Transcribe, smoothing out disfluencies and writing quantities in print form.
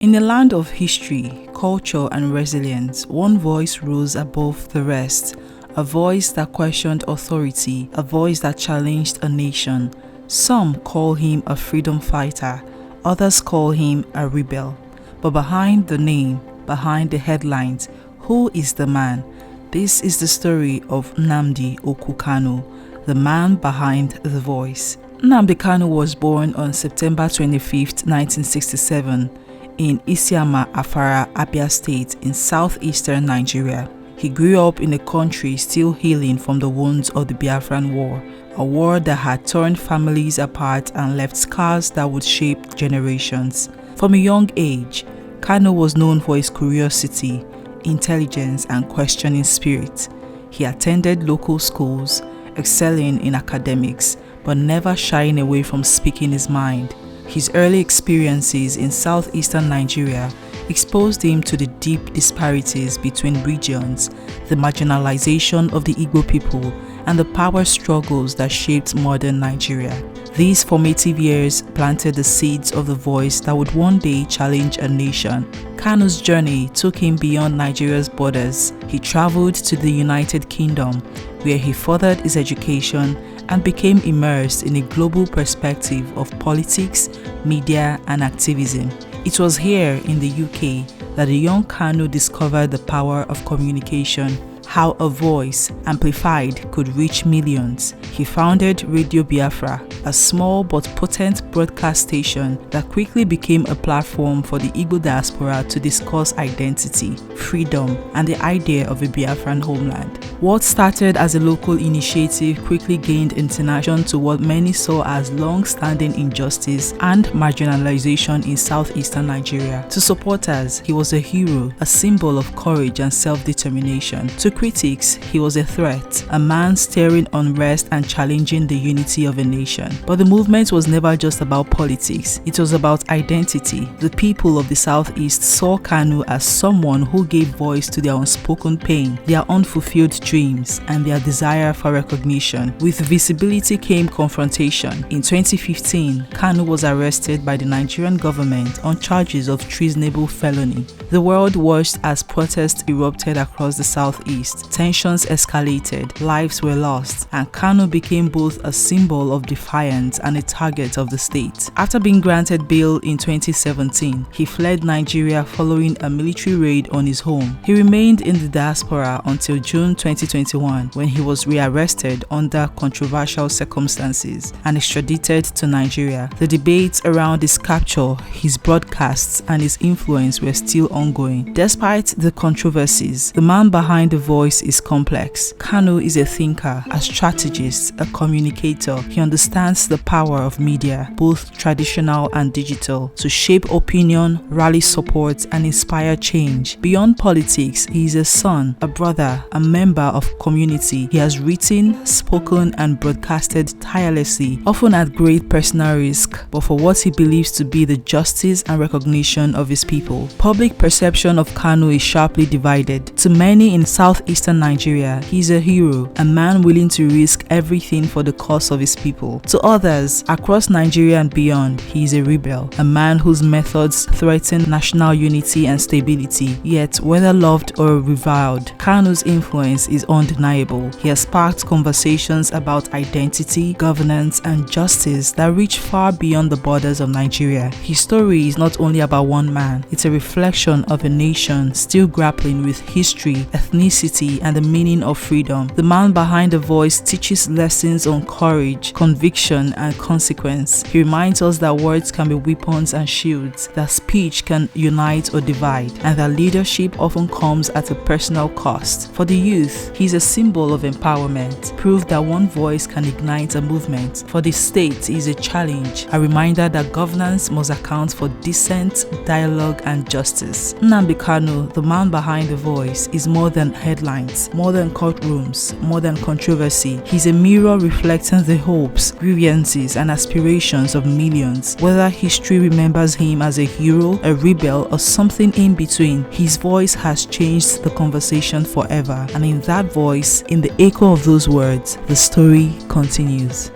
In a land of history, culture, and resilience, one voice rose above the rest. A voice that questioned authority, a voice that challenged a nation. Some call him a freedom fighter, others call him a rebel. But behind the name, behind the headlines, who is the man? This is the story of Nnamdi Kanu, the man behind the voice. Nnamdi Kanu was born on September 25, 1967. In Isiama, Afara, Abia State in southeastern Nigeria. He grew up in a country still healing from the wounds of the Biafran War, a war that had torn families apart and left scars that would shape generations. From a young age, Kanu was known for his curiosity, intelligence, and questioning spirit. He attended local schools, excelling in academics, but never shying away from speaking his mind. His early experiences in southeastern Nigeria exposed him to the deep disparities between regions, the marginalization of the Igbo people, and the power struggles that shaped modern Nigeria. These formative years planted the seeds of the voice that would one day challenge a nation. Kanu's journey took him beyond Nigeria's borders. He traveled to the United Kingdom, where he furthered his education and became immersed in a global perspective of politics, media, and activism. It was here in the UK that the young Kanu discovered the power of communication, how a voice, amplified, could reach millions. He founded Radio Biafra, a small but potent broadcast station that quickly became a platform for the Igbo diaspora to discuss identity, freedom, and the idea of a Biafran homeland. What started as a local initiative quickly gained international to what many saw as long-standing injustice and marginalization in southeastern Nigeria. To supporters, he was a hero, a symbol of courage and self-determination. To critics, he was a threat, a man stirring unrest and challenging the unity of a nation. But the movement was never just about politics, it was about identity. The people of the Southeast saw Kanu as someone who gave voice to their unspoken pain, their unfulfilled dreams, and their desire for recognition. With visibility came confrontation. In 2015, Kanu was arrested by the Nigerian government on charges of treasonable felony. The world watched as protests erupted across the Southeast. Tensions escalated, lives were lost, and Kanu became both a symbol of defiance and a target of the state. After being granted bail in 2017, he fled Nigeria following a military raid on his home. He remained in the diaspora until June 2021, when he was rearrested under controversial circumstances and extradited to Nigeria. The debates around his capture, his broadcasts, and his influence were still ongoing. Despite the controversies, the man behind the voice is complex. Kanu is a thinker, a strategist, a communicator. He understands the power of media, both traditional and digital, to shape opinion, rally support, and inspire change. Beyond politics, he is a son, a brother, a member of community. He has written, spoken, and broadcasted tirelessly, often at great personal risk, but for what he believes to be the justice and recognition of his people. Public perception of Kanu is sharply divided. To many in southeastern Nigeria, he is a hero, a man willing to risk everything for the cause of his people. To others, across Nigeria and beyond, he is a rebel, a man whose methods threaten national unity and stability. Yet, whether loved or reviled, Kanu's influence is undeniable. He has sparked conversations about identity, governance, and justice that reach far beyond the borders of Nigeria. His story is not only about one man, it's a reflection of a nation still grappling with history, ethnicity, and the meaning of freedom. The man behind the voice teaches lessons on courage, conviction, and consequence. He reminds us that words can be weapons and shields, that speech can unite or divide, and that leadership often comes at a personal cost. For the youth, he is a symbol of empowerment, proof that one voice can ignite a movement. For the state, he is a challenge, a reminder that governance must account for dissent, dialogue, and justice. Nnamdi Kanu, the man behind the voice, is more than headlines, more than courtrooms, more than controversy. He's a mirror reflecting the hopes, grievances, and aspirations of millions. Whether history remembers him as a hero, a rebel, or something in between, his voice has changed the conversation forever. And in that voice, in the echo of those words, the story continues.